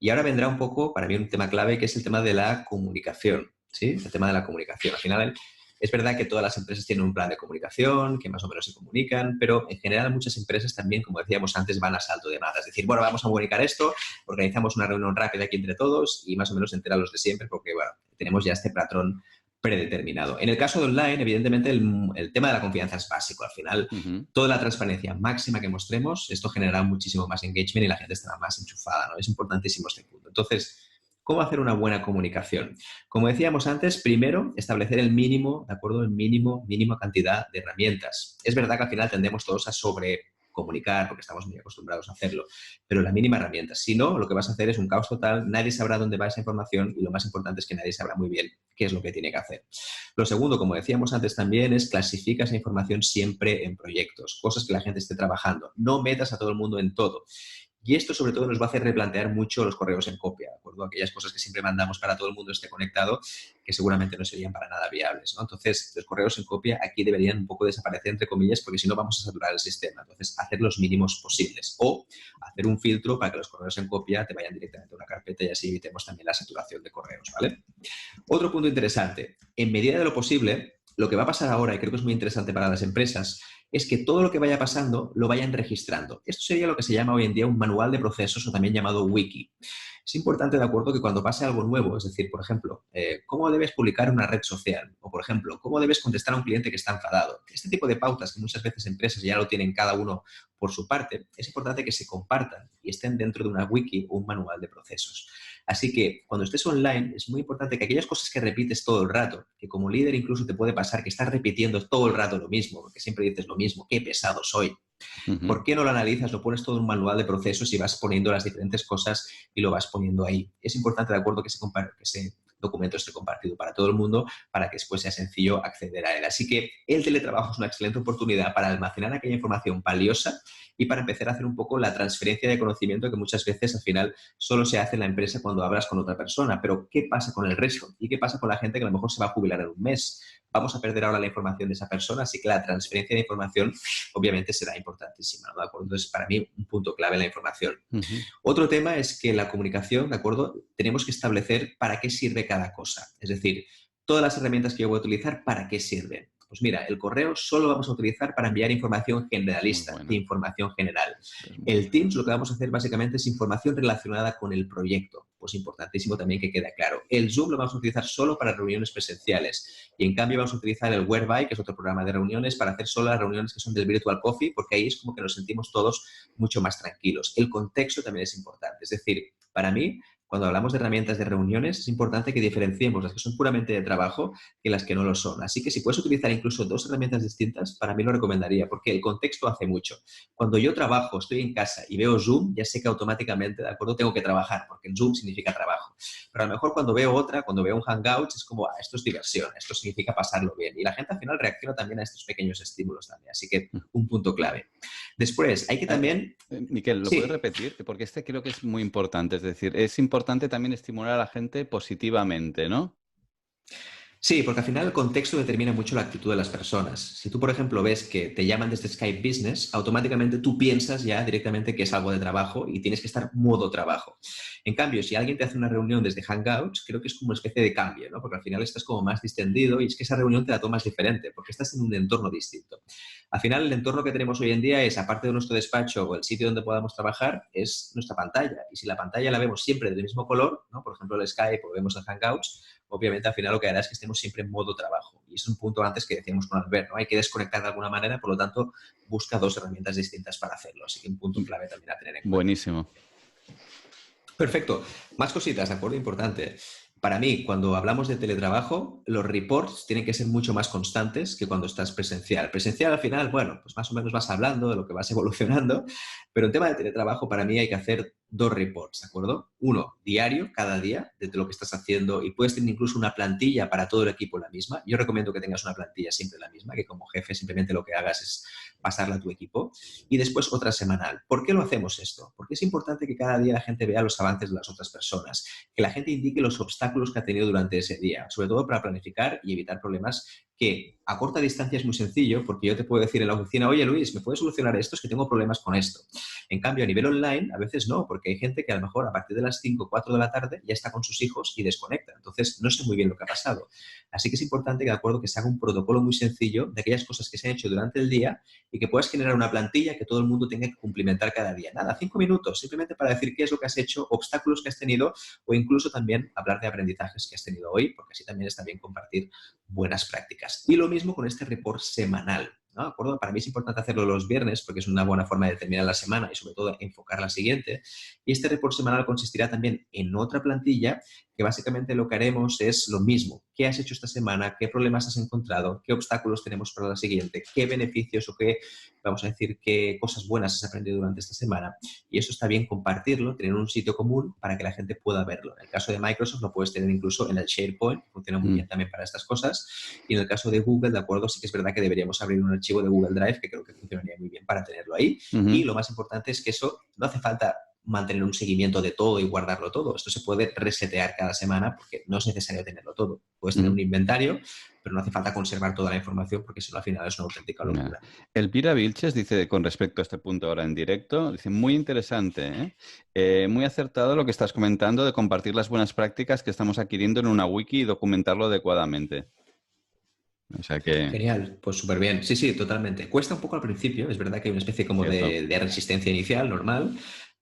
S1: Y ahora vendrá un poco, para mí, un tema clave que es el tema de la comunicación, ¿sí? El tema de la comunicación. Al final, es verdad que todas las empresas tienen un plan de comunicación, que más o menos se comunican, pero en general muchas empresas también, como decíamos antes, van a salto de mata. Es decir, bueno, vamos a comunicar esto, organizamos una reunión rápida aquí entre todos y más o menos enterar los de siempre porque, bueno, tenemos ya este patrón predeterminado. En el caso de online, evidentemente, el tema de la confianza es básico. Al final,
S2: Ujú.
S1: toda la transparencia máxima que mostremos, esto generará muchísimo más engagement y la gente estará más enchufada, ¿no? Es importantísimo este punto. Entonces, ¿cómo hacer una buena comunicación? Como decíamos antes, primero, establecer el mínimo, ¿de acuerdo? El mínima cantidad de herramientas. Es verdad que al final tendemos todos a sobrecomunicar porque estamos muy acostumbrados a hacerlo, pero la mínima herramienta. Si no, lo que vas a hacer es un caos total, nadie sabrá dónde va esa información y lo más importante es que nadie sabrá muy bien qué es lo que tiene que hacer. Lo segundo, como decíamos antes también, es clasifica esa información siempre en proyectos, cosas que la gente esté trabajando. No metas a todo el mundo en todo. Y esto sobre todo nos va a hacer replantear mucho los correos en copia, ¿de acuerdo? Aquellas cosas que siempre mandamos para todo el mundo esté conectado, que seguramente no serían para nada viables, ¿no? Entonces, los correos en copia aquí deberían un poco desaparecer, entre comillas, porque si no vamos a saturar el sistema. Entonces, hacer los mínimos posibles o hacer un filtro para que los correos en copia te vayan directamente a una carpeta y así evitemos también la saturación de correos, ¿vale? Otro punto interesante, en medida de lo posible, lo que va a pasar ahora, y creo que es muy interesante para las empresas, es que todo lo que vaya pasando lo vayan registrando. Esto sería lo que se llama hoy en día un manual de procesos o también llamado wiki. Es importante, de acuerdo, que cuando pase algo nuevo, es decir, por ejemplo, cómo debes publicar una red social o, por ejemplo, cómo debes contestar a un cliente que está enfadado. Este tipo de pautas que muchas veces empresas ya lo tienen cada uno por su parte, es importante que se compartan y estén dentro de una wiki o un manual de procesos. Así que cuando estés online es muy importante que aquellas cosas que repites todo el rato, que como líder incluso te puede pasar que estás repitiendo todo el rato lo mismo, porque siempre dices lo mismo, qué pesado soy.
S2: Ujú.
S1: ¿Por qué no lo analizas, lo pones todo en un manual de procesos y vas poniendo las diferentes cosas y lo vas poniendo ahí? Es importante, de acuerdo, que ese documento esté compartido para todo el mundo para que después sea sencillo acceder a él. Así que el teletrabajo es una excelente oportunidad para almacenar aquella información valiosa y para empezar a hacer un poco la transferencia de conocimiento que muchas veces al final solo se hace en la empresa cuando hablas con otra persona. Pero ¿qué pasa con el resto? ¿Y qué pasa con la gente que a lo mejor se va a jubilar en un mes? Vamos a perder ahora la información de esa persona, así que la transferencia de información obviamente será importantísima, ¿no? ¿De acuerdo? Entonces, para mí, un punto clave en la información.
S2: Ujú.
S1: Otro tema es que la comunicación, ¿de acuerdo? Tenemos que establecer para qué sirve cada cosa. Es decir, todas las herramientas que yo voy a utilizar, ¿para qué sirven? Pues mira, el correo solo vamos a utilizar para enviar información
S2: Muy
S1: generalista, de
S2: buena.
S1: información general.
S2: Es muy
S1: El
S2: buena.
S1: Teams lo que vamos a hacer básicamente es información relacionada con el proyecto. Pues importantísimo también que quede claro. El Zoom lo vamos a utilizar solo para reuniones presenciales y en cambio vamos a utilizar el Whereby, que es otro programa de reuniones, para hacer solo las reuniones que son del Virtual Coffee, porque ahí es como que nos sentimos todos mucho más tranquilos. El contexto también es importante. Es decir, para mí, cuando hablamos de herramientas de reuniones, es importante que diferenciemos las que son puramente de trabajo que las que no lo son. Así que si puedes utilizar incluso dos herramientas distintas, para mí lo recomendaría, porque el contexto hace mucho. Cuando yo trabajo, estoy en casa y veo Zoom, ya sé que automáticamente, ¿de acuerdo? Tengo que trabajar, porque en Zoom significa trabajo. Pero a lo mejor cuando veo otra, cuando veo un Hangout, es como, esto es diversión, esto significa pasarlo bien. Y la gente al final reacciona también a estos pequeños estímulos también. Así que un punto clave. Después, hay que
S2: Ah,
S1: también...
S2: Miquel, ¿lo puedes
S1: Sí,
S2: repetir? Porque este creo que es muy importante. Es decir, es importante también estimular a la gente positivamente, ¿no?
S1: sí, porque al final el contexto determina mucho la actitud de las personas. Si tú, por ejemplo, ves que te llaman desde Skype Business, automáticamente tú piensas ya directamente que es algo de trabajo y tienes que estar modo trabajo. En cambio, si alguien te hace una reunión desde Hangouts, creo que es como una especie de cambio, ¿no? Porque al final estás como más distendido y es que esa reunión te la tomas diferente porque estás en un entorno distinto. Al final, el entorno que tenemos hoy en día es, aparte de nuestro despacho o el sitio donde podamos trabajar, es nuestra pantalla. Y si la pantalla la vemos siempre del mismo color, ¿no? Por ejemplo, el Skype o vemos el Hangouts, obviamente al final lo que hará es que estemos siempre en modo trabajo. Y es un punto antes que decíamos con Albert, ¿no? Hay que desconectar de alguna manera, por lo tanto, busca dos herramientas distintas para hacerlo. Así que un punto clave también a tener en cuenta.
S2: Buenísimo.
S1: Perfecto. Más cositas, ¿de acuerdo? Importante. Para mí, cuando hablamos de teletrabajo, los reports tienen que ser mucho más constantes que cuando estás presencial. Presencial, al final, bueno, pues más o menos vas hablando de lo que vas evolucionando, pero en tema de teletrabajo, para mí hay que hacer dos reports, ¿de acuerdo? Uno, diario, cada día, de lo que estás haciendo, y puedes tener incluso una plantilla para todo el equipo la misma. Yo recomiendo que tengas una plantilla siempre la misma, que como jefe simplemente lo que hagas es pasarla a tu equipo. Y después otra semanal. ¿Por qué lo hacemos esto? Porque es importante que cada día la gente vea los avances de las otras personas, que la gente indique los obstáculos que ha tenido durante ese día, sobre todo para planificar y evitar problemas que a corta distancia es muy sencillo, porque yo te puedo decir en la oficina, oye Luis, ¿me puedes solucionar esto? Es que tengo problemas con esto. En cambio, a nivel online, a veces no, porque hay gente que a lo mejor a partir de las 5 o 4 de la tarde ya está con sus hijos y desconecta. Entonces, no sé muy bien lo que ha pasado. Así que es importante que, de acuerdo, que se haga un protocolo muy sencillo de aquellas cosas que se han hecho durante el día y que puedas generar una plantilla que todo el mundo tenga que cumplimentar cada día. Nada, 5 minutos, simplemente para decir qué es lo que has hecho, obstáculos que has tenido o incluso también hablar de aprendizajes que has tenido hoy, porque así también está bien compartir buenas prácticas. Y lo mismo con este report semanal, ¿no? ¿De acuerdo? Para mí es importante hacerlo los viernes porque es una buena forma de terminar la semana y sobre todo enfocar la siguiente. Y este report semanal consistirá también en otra plantilla que básicamente lo que haremos es lo mismo. ¿Qué has hecho esta semana? ¿Qué problemas has encontrado? ¿Qué obstáculos tenemos para la siguiente? ¿Qué beneficios o qué, vamos a decir, qué cosas buenas has aprendido durante esta semana? Y eso está bien compartirlo, tener un sitio común para que la gente pueda verlo. En el caso de Microsoft lo puedes tener incluso en el SharePoint, funciona muy
S2: Mm.
S1: bien también para estas cosas. Y en el caso de Google, de acuerdo, sí que es verdad que deberíamos abrir un archivo de Google Drive que creo que funcionaría muy bien para tenerlo ahí. Y
S2: Ujú.
S1: lo más importante es que eso no hace falta mantener un seguimiento de todo y guardarlo todo. Esto se puede resetear cada semana porque no es necesario tenerlo todo. Puedes tener
S2: Ujú.
S1: un inventario, pero no hace falta conservar toda la información porque si no al final es una auténtica
S2: Ya.
S1: locura.
S2: Elvira Vilches dice con respecto a este punto ahora en directo, dice muy interesante, ¿eh? Muy acertado lo que estás comentando de compartir las buenas prácticas que estamos adquiriendo en una wiki y documentarlo adecuadamente. O sea que...
S1: Genial, pues súper bien. Sí, sí, totalmente. Cuesta un poco al principio, es verdad que hay una especie como
S2: Cierto.
S1: de resistencia inicial, normal,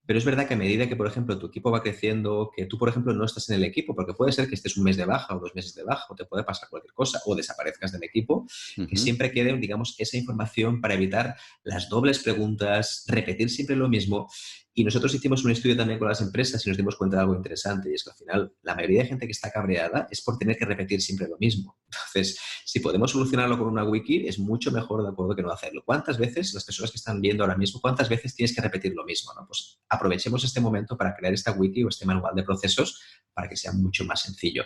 S1: pero es verdad que a medida que, por ejemplo, tu equipo va creciendo, que tú, por ejemplo, no estás en el equipo, porque puede ser que estés un mes de baja o 2 meses de baja, o te puede pasar cualquier cosa, o desaparezcas del equipo, que
S2: Ujú.
S1: siempre quede, digamos, esa información para evitar las dobles preguntas, repetir siempre lo mismo. Y nosotros hicimos un estudio también con las empresas y nos dimos cuenta de algo interesante, y es que al final la mayoría de gente que está cabreada es por tener que repetir siempre lo mismo. Entonces, si podemos solucionarlo con una wiki, es mucho mejor, de acuerdo, que no hacerlo. ¿Cuántas veces, las personas que están viendo ahora mismo, cuántas veces tienes que repetir lo mismo? ¿No? Pues aprovechemos este momento para crear esta wiki o este manual de procesos para que sea mucho más sencillo.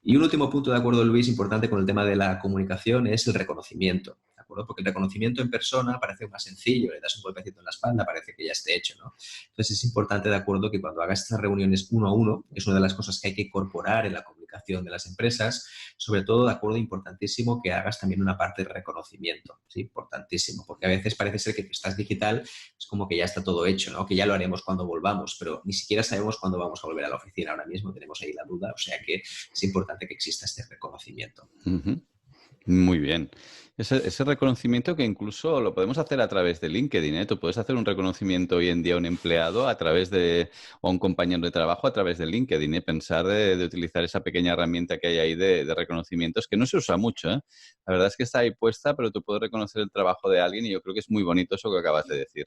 S1: Y un último punto, de acuerdo, Luis, importante con el tema de la comunicación es el reconocimiento. ¿De acuerdo? Porque el reconocimiento en persona parece más sencillo, le das un golpecito en la espalda, parece que ya esté hecho, ¿no? Entonces es importante, de acuerdo, que cuando hagas estas reuniones uno a uno, que es una de las cosas que hay que incorporar en la comunicación de las empresas, sobre todo, de acuerdo, importantísimo que hagas también una parte de reconocimiento, ¿sí? Importantísimo, porque a veces parece ser que estás digital, es como que ya está todo hecho, ¿no? Que ya lo haremos cuando volvamos, pero ni siquiera sabemos cuándo vamos a volver a la oficina. Ahora mismo tenemos ahí la duda, o sea que es importante que exista este reconocimiento.
S2: Ujú. Muy bien. Ese reconocimiento que incluso lo podemos hacer a través de LinkedIn, ¿eh? Tú puedes hacer un reconocimiento hoy en día a un empleado a través de, o a un compañero de trabajo a través de LinkedIn, ¿eh? Pensar de utilizar esa pequeña herramienta que hay ahí de reconocimientos, que no se usa mucho, ¿eh? La verdad es que está ahí puesta, pero tú puedes reconocer el trabajo de alguien y yo creo que es muy bonito eso que acabas de decir.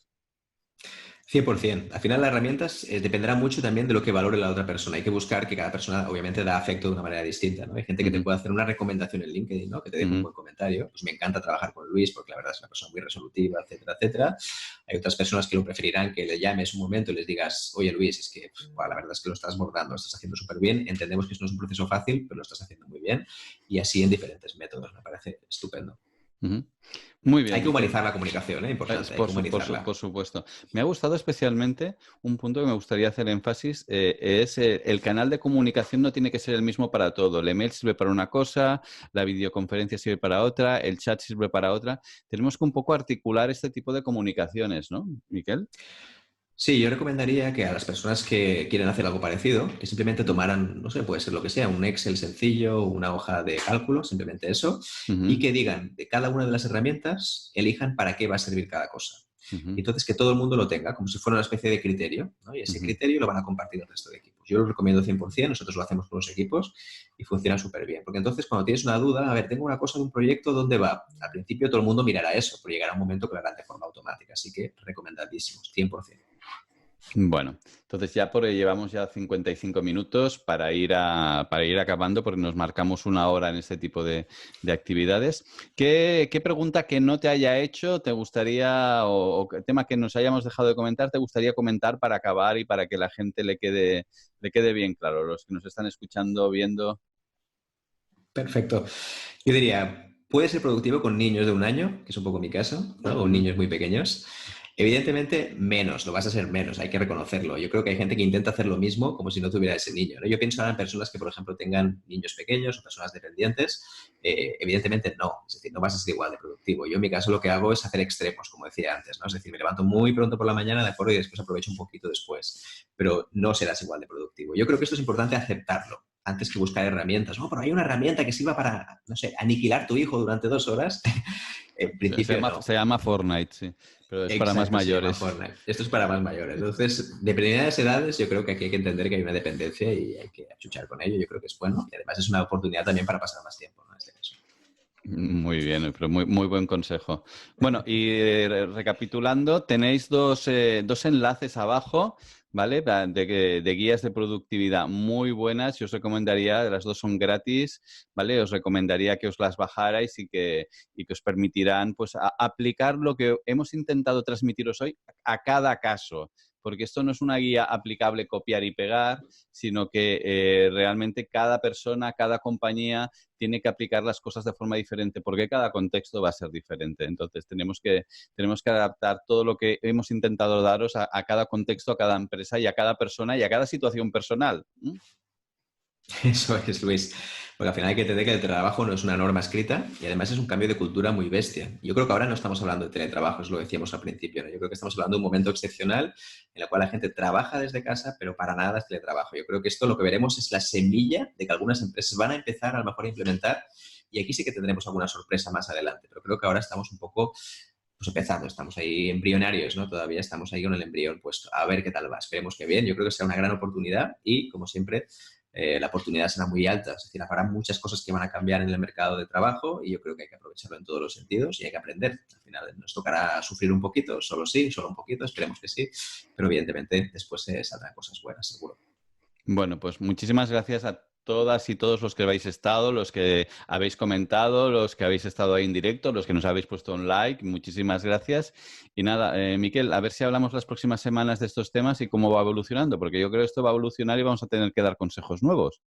S1: 100%. Al final, las herramientas dependerá mucho también de lo que valore la otra persona. Hay que buscar que cada persona, obviamente, da afecto de una manera distinta, ¿no? Hay gente que te
S2: Ujú,
S1: puede hacer una recomendación en LinkedIn, ¿no? Que te deje un
S2: ujú.
S1: buen comentario. Pues me encanta trabajar con Luis porque la verdad es una persona muy resolutiva, etcétera, etcétera. Hay otras personas que lo preferirán que le llames un momento y les digas, oye, Luis, es que la verdad es que lo estás bordando, lo estás haciendo súper bien. Entendemos que esto no es un proceso fácil, pero lo estás haciendo muy bien. Y así en diferentes métodos. Me parece estupendo.
S2: Ujú. Muy
S1: Hay
S2: bien,
S1: que
S2: Miquel.
S1: humanizar la comunicación, ¿eh? Importante, hay que
S2: Por
S1: humanizarla.
S2: supuesto. Me ha gustado especialmente un punto que me gustaría hacer énfasis, es el canal de comunicación no tiene que ser el mismo para todo. El email sirve para una cosa, la videoconferencia sirve para otra, el chat sirve para otra. Tenemos que un poco articular este tipo de comunicaciones, ¿no, Miquel?
S1: Sí, yo recomendaría que a las personas que quieren hacer algo parecido, que simplemente tomaran, no sé, puede ser lo que sea, un Excel sencillo, una hoja de cálculo, simplemente eso, y
S2: Ujú,
S1: que digan de cada una de las herramientas, elijan para qué va a servir cada cosa. Y
S2: ujú,
S1: entonces que todo el mundo lo tenga, como si fuera una especie de criterio, ¿no? Y ese
S2: ujú.
S1: criterio lo van a compartir el resto de equipos. Yo lo recomiendo 100%, nosotros lo hacemos con los equipos y funciona súper bien. Porque entonces cuando tienes una duda, a ver, tengo una cosa de un proyecto, ¿dónde va? Al principio todo el mundo mirará eso, pero llegará un momento que lo harán de forma automática. Así que recomendadísimos, 100%.
S2: Bueno, entonces ya llevamos ya 55 minutos para ir acabando porque nos marcamos una hora en este tipo de actividades. ¿Qué pregunta que no te haya hecho te gustaría o qué tema que nos hayamos dejado de comentar te gustaría comentar para acabar y para que la gente le quede bien claro, los que nos están escuchando, viendo?
S1: Perfecto. Yo diría, puede ser productivo con niños de 1 año, que es un poco mi caso, ¿no? Con
S2: Ujú,
S1: niños muy pequeños. Evidentemente, menos, lo vas a hacer menos, hay que reconocerlo. Yo creo que hay gente que intenta hacer lo mismo como si no tuviera ese niño, ¿no? Yo pienso ahora en personas que, por ejemplo, tengan niños pequeños o personas dependientes. Evidentemente, no. Es decir, no vas a ser igual de productivo. Yo, en mi caso, lo que hago es hacer extremos, como decía antes, ¿no? Es decir, me levanto muy pronto por la mañana, de acuerdo, y después aprovecho un poquito después. Pero no serás igual de productivo. Yo creo que esto es importante aceptarlo antes que buscar herramientas. No, pero hay una herramienta que sirva para, no sé, aniquilar tu hijo durante 2 horas. En principio no.
S2: Se llama Fortnite, sí, pero es para más
S1: Exacto, se llama
S2: mayores.
S1: Fortnite. Esto es para más mayores. Entonces, de determinadas edades, yo creo que aquí hay que entender que hay una dependencia y hay que achuchar con ello. Yo creo que es bueno y además es una oportunidad también para pasar más tiempo, ¿no? En este caso.
S2: Muy bien, pero muy buen consejo. Bueno, y recapitulando, tenéis dos enlaces abajo, ¿vale? De guías de productividad muy buenas. Yo os recomendaría, las dos son gratis, ¿vale? Os recomendaría que os las bajarais y que os permitirán pues, aplicar lo que hemos intentado transmitiros hoy a cada caso. Porque esto no es una guía aplicable copiar y pegar, sino que realmente cada persona, cada compañía tiene que aplicar las cosas de forma diferente, porque cada contexto va a ser diferente. Entonces, tenemos que adaptar todo lo que hemos intentado daros a cada contexto, a cada empresa y a cada persona y a cada situación personal. ¿Mm?
S1: Eso es, Luis. Porque al final hay que entender que el teletrabajo no es una norma escrita y además es un cambio de cultura muy bestia. Yo creo que ahora no estamos hablando de teletrabajo, es lo que decíamos al principio, ¿no? Yo creo que estamos hablando de un momento excepcional en el cual la gente trabaja desde casa, pero para nada es teletrabajo. Yo creo que esto lo que veremos es la semilla de que algunas empresas van a empezar a lo mejor a implementar, y aquí sí que tendremos alguna sorpresa más adelante, pero creo que ahora estamos un poco pues empezando, estamos ahí embrionarios, ¿no? Todavía estamos ahí con el embrión puesto. A ver qué tal va, esperemos que bien. Yo creo que será una gran oportunidad y, como siempre, la oportunidad será muy alta. Es decir, habrá muchas cosas que van a cambiar en el mercado de trabajo y yo creo que hay que aprovecharlo en todos los sentidos y hay que aprender. Al final nos tocará sufrir un poquito, solo sí, solo un poquito, esperemos que sí, pero evidentemente después saldrán cosas buenas, seguro.
S2: Bueno, pues muchísimas gracias a todas y todos los que habéis estado, los que habéis comentado, los que habéis estado ahí en directo, los que nos habéis puesto un like. Muchísimas gracias. Y nada, Miquel, a ver si hablamos las próximas semanas de estos temas y cómo va evolucionando, porque yo creo que esto va a evolucionar y vamos a tener que dar consejos nuevos.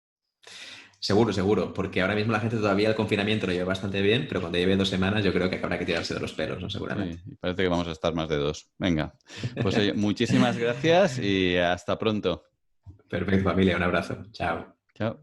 S1: Seguro, seguro, porque ahora mismo la gente todavía el confinamiento lo lleva bastante bien, pero cuando lleve 2 semanas yo creo que habrá que tirarse de los pelos, ¿no? Seguramente.
S2: Sí, parece que vamos a estar más de 2. Venga, pues oye, muchísimas gracias y hasta pronto.
S1: Perfecto, familia, un abrazo. Chao.
S2: Chao.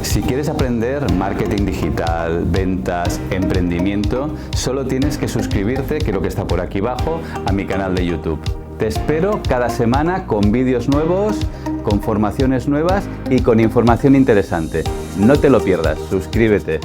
S3: Si quieres aprender marketing digital, ventas, emprendimiento, solo tienes que suscribirte, creo que está por aquí abajo, a mi canal de YouTube. Te espero cada semana con vídeos nuevos, con formaciones nuevas y con información interesante. No te lo pierdas, suscríbete.